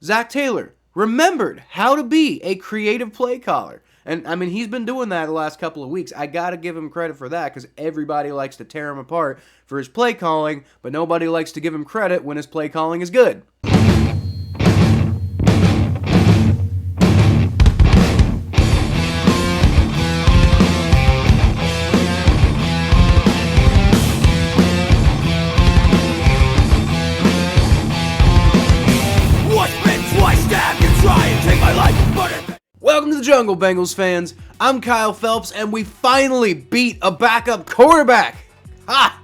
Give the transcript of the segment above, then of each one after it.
Zach Taylor remembered how to be a creative play caller. And, I mean, he's been doing that the last couple of weeks. I got to give him credit for that because everybody likes to tear him apart for his play calling, but nobody likes to give him credit when his play calling is good. Welcome to the jungle, Bengals fans. I'm Kyle Phelps, and we finally beat a backup quarterback. Ha!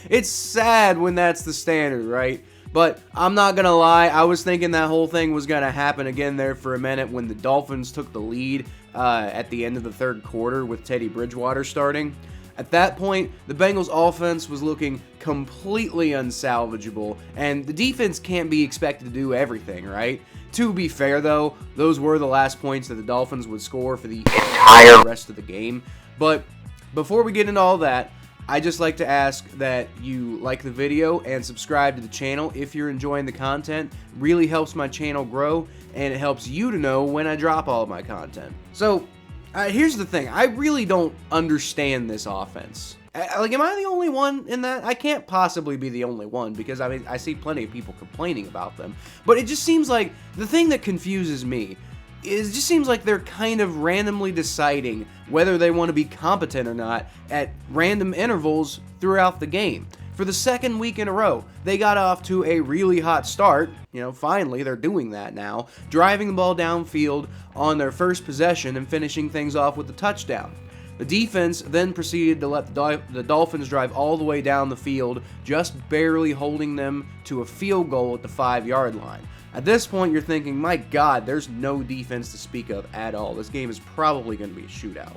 It's sad when that's the standard, right? But I'm not going to lie, I was thinking that whole thing was going to happen again there for a minute when the Dolphins took the lead at the end of the third quarter with Teddy Bridgewater starting. At that point, the Bengals offense was looking completely unsalvageable, and the defense can't be expected to do everything, right? To be fair, though, those were the last points that the Dolphins would score for the entire rest of the game. But before we get into all that, I'd just like to ask that you like the video and subscribe to the channel if you're enjoying the content. It really helps my channel grow, and it helps you to know when I drop all of my content. So, here's the thing. I really don't understand this offense. Am I the only one in that? I can't possibly be the only one because, I mean, I see plenty of people complaining about them. But it just seems like the thing that confuses me is it just seems like they're kind of randomly deciding whether they want to be competent or not at random intervals throughout the game. For the second week in a row, they got off to a really hot start. You know, finally, they're doing that now, driving the ball downfield on their first possession and finishing things off with a touchdown. The defense then proceeded to let the Dolphins drive all the way down the field, just barely holding them to a field goal at the 5-yard line. At this point, you're thinking, my God, there's no defense to speak of at all. This game is probably going to be a shootout.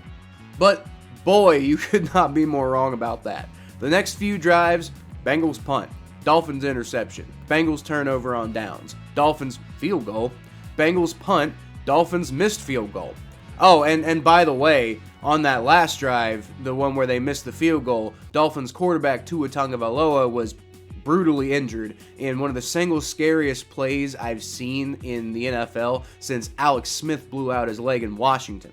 But, boy, you could not be more wrong about that. The next few drives, Bengals punt, Dolphins interception, Bengals turnover on downs, Dolphins field goal, Bengals punt, Dolphins missed field goal. Oh, and by the way, on that last drive, the one where they missed the field goal, Dolphins quarterback Tua Tagovailoa was brutally injured in one of the single scariest plays I've seen in the NFL since Alex Smith blew out his leg in Washington.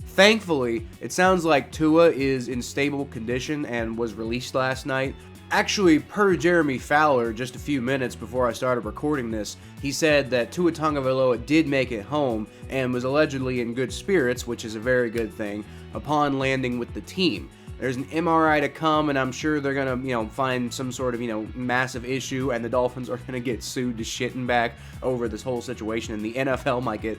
Thankfully, it sounds like Tua is in stable condition and was released last night. Actually, per Jeremy Fowler, just a few minutes before I started recording this, he said that Tua Tagovailoa did make it home and was allegedly in good spirits, which is a very good thing, upon landing with the team. There's an MRI to come, and I'm sure they're going to, find some sort of, massive issue, and the Dolphins are going to get sued to shit and back over this whole situation, and the NFL might get,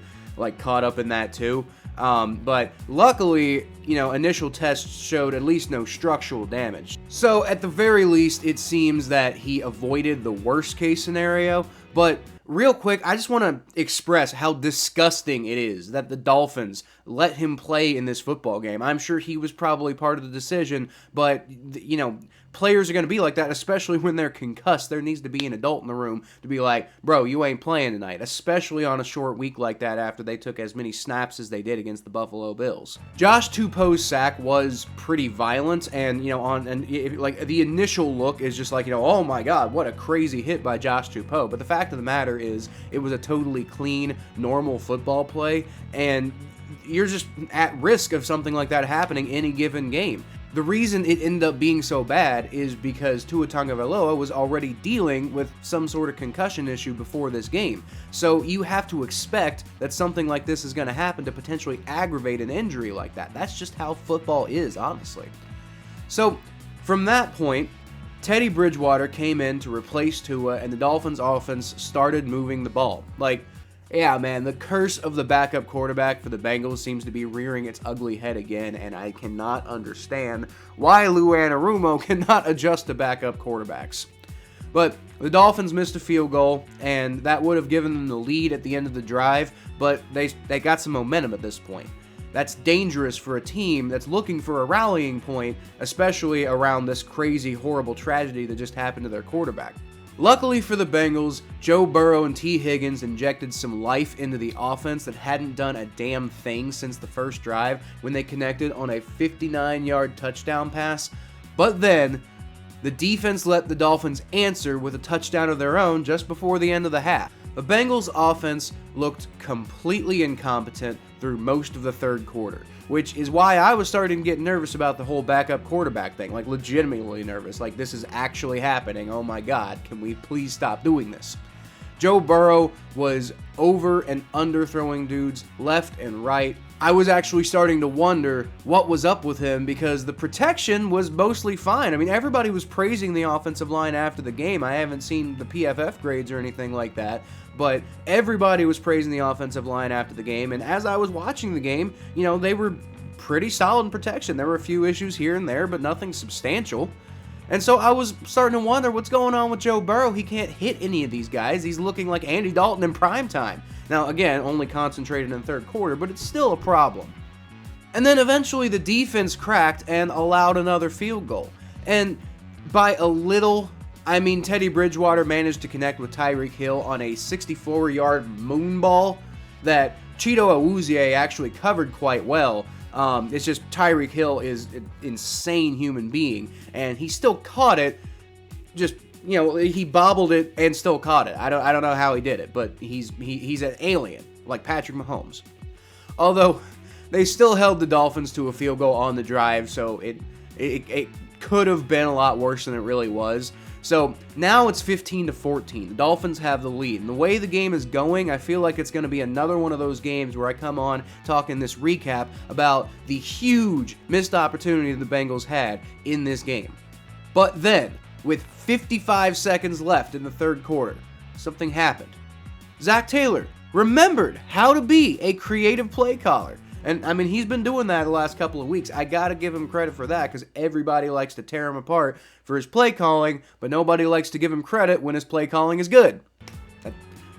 caught up in that too. But luckily, initial tests showed at least no structural damage. So at the very least, it seems that he avoided the worst case scenario. But real quick, I just want to express how disgusting it is that the Dolphins let him play in this football game. I'm sure he was probably part of the decision, but, players are going to be like that, especially when they're concussed. There needs to be an adult in the room to be like, bro, you ain't playing tonight, especially on a short week like that after they took as many snaps as they did against the Buffalo Bills. Josh Tupou's sack was pretty violent, and, the initial look is just like, oh my God, what a crazy hit by Josh Tupou. But the fact of the matter is, it was a totally clean, normal football play, and you're just at risk of something like that happening any given game. The reason it ended up being so bad is because Tua Tagovailoa was already dealing with some sort of concussion issue before this game. So you have to expect that something like this is going to happen to potentially aggravate an injury like that. That's just how football is, honestly. So from that point, Teddy Bridgewater came in to replace Tua, and the Dolphins offense started moving the ball. Yeah, man, the curse of the backup quarterback for the Bengals seems to be rearing its ugly head again, and I cannot understand why Lou Anarumo cannot adjust to backup quarterbacks. But the Dolphins missed a field goal, and that would have given them the lead at the end of the drive, but they got some momentum at this point. That's dangerous for a team that's looking for a rallying point, especially around this crazy, horrible tragedy that just happened to their quarterback. Luckily for the Bengals, Joe Burrow and T. Higgins injected some life into the offense that hadn't done a damn thing since the first drive when they connected on a 59-yard touchdown pass. But then, the defense let the Dolphins answer with a touchdown of their own just before the end of the half. The Bengals offense looked completely incompetent through most of the third quarter, which is why I was starting to get nervous about the whole backup quarterback thing, like legitimately nervous, like this is actually happening, oh my god, can we please stop doing this? Joe Burrow was over and underthrowing dudes left and right. I was actually starting to wonder what was up with him because the protection was mostly fine. I mean, everybody was praising the offensive line after the game. I haven't seen the PFF grades or anything like that, but everybody was praising the offensive line after the game, and as I was watching the game, they were pretty solid in protection. There were a few issues here and there, but nothing substantial. And so I was starting to wonder what's going on with Joe Burrow. He can't hit any of these guys. He's looking like Andy Dalton in prime time. Now, again, only concentrated in the third quarter, but it's still a problem. And then eventually the defense cracked and allowed another field goal. And by a little, I mean Teddy Bridgewater managed to connect with Tyreek Hill on a 64-yard moonball that Cheeto Awuzie actually covered quite well. It's just Tyreek Hill is an insane human being, and he still caught it. Just he bobbled it and still caught it. I don't know how he did it, but he's an alien like Patrick Mahomes. Although they still held the Dolphins to a field goal on the drive, so it could have been a lot worse than it really was. So now it's 15-14. The Dolphins have the lead. And the way the game is going, I feel like it's going to be another one of those games where I come on talking this recap about the huge missed opportunity the Bengals had in this game. But then, with 55 seconds left in the third quarter, something happened. Zach Taylor remembered how to be a creative play caller. And, I mean, he's been doing that the last couple of weeks. I got to give him credit for that because everybody likes to tear him apart for his play calling, but nobody likes to give him credit when his play calling is good.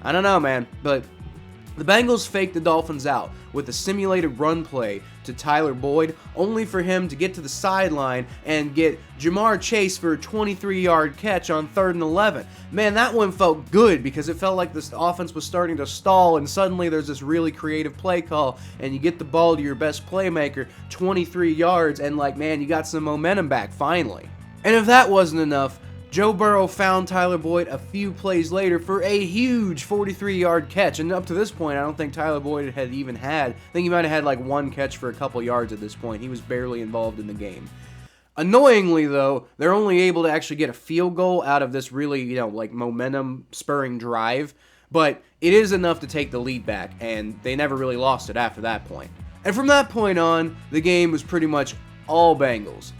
I don't know, man, but the Bengals faked the Dolphins out with a simulated run play to Tyler Boyd, only for him to get to the sideline and get Jamar Chase for a 23-yard catch on 3rd and 11. Man, that one felt good because it felt like this offense was starting to stall, and suddenly there's this really creative play call, and you get the ball to your best playmaker, 23 yards, and man, you got some momentum back finally. And if that wasn't enough, Joe Burrow found Tyler Boyd a few plays later for a huge 43-yard catch, and up to this point, I don't think Tyler Boyd had even had, I think he might have had one catch for a couple yards at this point. He was barely involved in the game. Annoyingly, though, they're only able to actually get a field goal out of this really, momentum-spurring drive, but it is enough to take the lead back, and they never really lost it after that point. And from that point on, the game was pretty much all Bengals.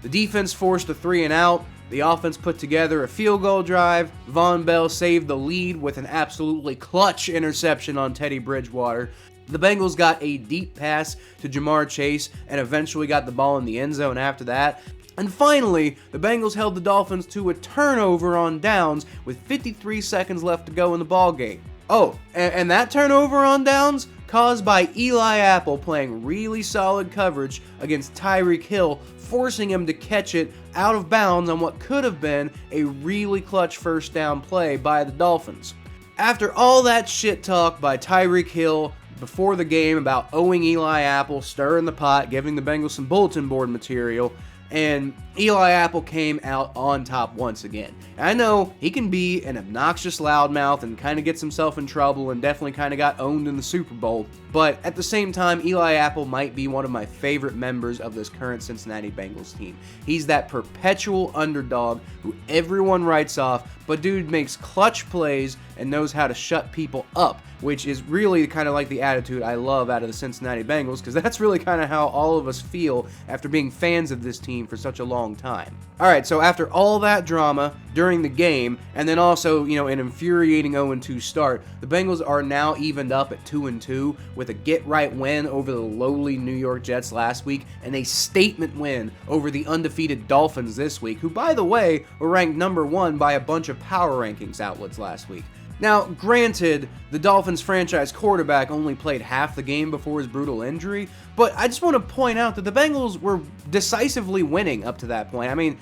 The defense forced a 3-and-out. The offense put together a field goal drive. Von Bell saved the lead with an absolutely clutch interception on Teddy Bridgewater. The Bengals got a deep pass to Jamar Chase and eventually got the ball in the end zone after that. And finally, the Bengals held the Dolphins to a turnover on downs with 53 seconds left to go in the ballgame. Oh, and that turnover on downs caused by Eli Apple playing really solid coverage against Tyreek Hill, forcing him to catch it out of bounds on what could have been a really clutch first down play by the Dolphins. After all that shit talk by Tyreek Hill before the game about owing Eli Apple, stirring the pot, giving the Bengals some bulletin board material, and Eli Apple came out on top once again. I know he can be an obnoxious loudmouth and kind of gets himself in trouble and definitely kind of got owned in the Super Bowl, but at the same time, Eli Apple might be one of my favorite members of this current Cincinnati Bengals team. He's that perpetual underdog who everyone writes off, but dude makes clutch plays and knows how to shut people up, which is really kind of like the attitude I love out of the Cincinnati Bengals, because that's really kind of how all of us feel after being fans of this team for such a long time. Alright, so after all that drama during the game, and then also, an infuriating 0-2 start, the Bengals are now evened up at 2-2 with a get-right win over the lowly New York Jets last week, and a statement win over the undefeated Dolphins this week, who, by the way, were ranked number 1 by a bunch of power rankings outlets last week. Now, granted, the Dolphins franchise quarterback only played half the game before his brutal injury, but I just want to point out that the Bengals were decisively winning up to that point. I mean,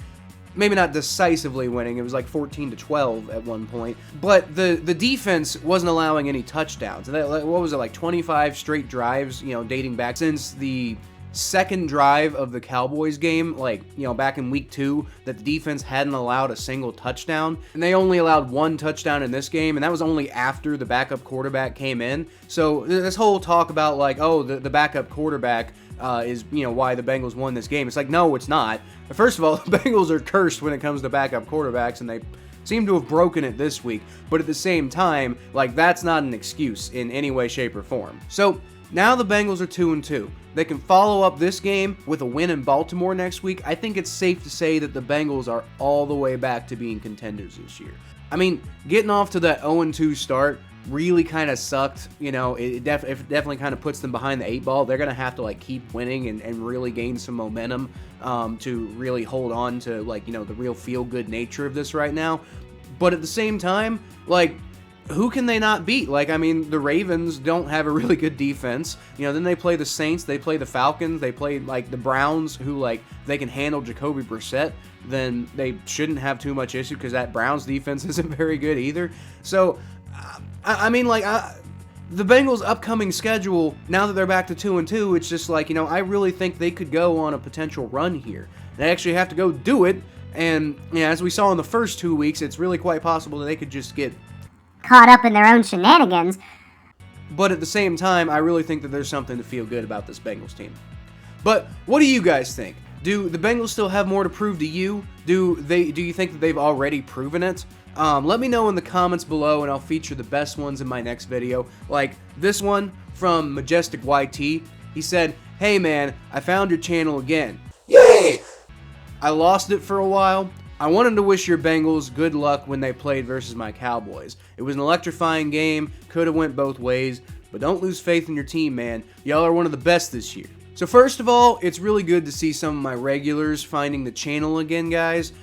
maybe not decisively winning, it was 14-12 at one point, but the defense wasn't allowing any touchdowns. What was it, 25 straight drives, dating back since the second drive of the Cowboys game, like, back in week 2, that the defense hadn't allowed a single touchdown. And they only allowed 1 touchdown in this game, and that was only after the backup quarterback came in. So this whole talk about, like, oh, the backup quarterback is, why the Bengals won this game. It's like, no, it's not. First of all, the Bengals are cursed when it comes to backup quarterbacks, and they seem to have broken it this week. But at the same time, like, that's not an excuse in any way, shape, or form. So now the Bengals are 2-2. They can follow up this game with a win in Baltimore next week. I think it's safe to say that the Bengals are all the way back to being contenders this year. I mean, getting off to that 0-2 start really kind of sucked. It definitely kind of puts them behind the 8 ball. They're going to have to, like, keep winning and really gain some momentum to really hold on to, like, the real feel-good nature of this right now. But at the same time, like, who can they not beat? Like, I mean, the Ravens don't have a really good defense. Then they play the Saints, they play the Falcons, they play, like, the Browns, who, like, if they can handle Jacoby Brissett, then they shouldn't have too much issue, because that Browns defense isn't very good either. So, I mean, like, the Bengals' upcoming schedule, now that they're back to 2-2, it's just like, I really think they could go on a potential run here. They actually have to go do it, and, as we saw in the first 2 weeks, it's really quite possible that they could just get caught up in their own shenanigans. But at the same time, I really think that there's something to feel good about this Bengals team. But what do you guys think? Do the Bengals still have more to prove to you? Do you think that they've already proven it? Let me know in the comments below, and I'll feature the best ones in my next video. Like this one from Majestic YT. He said, "Hey man, I found your channel again. Yay! I lost it for a while. I wanted to wish your Bengals good luck when they played versus my Cowboys. It was an electrifying game, could have went both ways, but don't lose faith in your team, man. Y'all are one of the best this year." So first of all, it's really good to see some of my regulars finding the channel again, guys.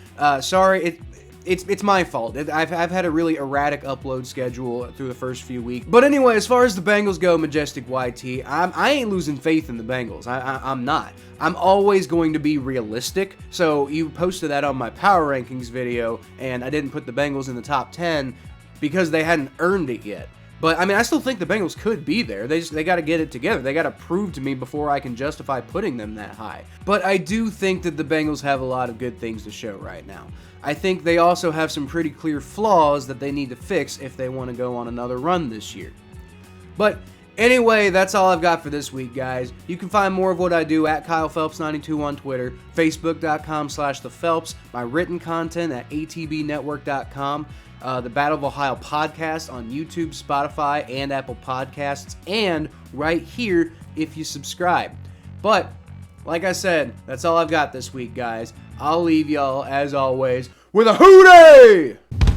Sorry, it's my fault. I've had a really erratic upload schedule through the first few weeks. But anyway, as far as the Bengals go, Majestic YT, I ain't losing faith in the Bengals. I'm not. I'm always going to be realistic. So you posted that on my power rankings video, and I didn't put the Bengals in the top 10 because they hadn't earned it yet. But, I mean, I still think the Bengals could be there. They got to get it together. They got to prove to me before I can justify putting them that high. But I do think that the Bengals have a lot of good things to show right now. I think they also have some pretty clear flaws that they need to fix if they want to go on another run this year. But anyway, that's all I've got for this week, guys. You can find more of what I do at KylePhelps92 on Twitter, Facebook.com/ThePhelps, my written content at ATBNetwork.com, the Battle of Ohio podcast on YouTube, Spotify, and Apple Podcasts, and right here if you subscribe. But, like I said, that's all I've got this week, guys. I'll leave y'all, as always, with a hootie!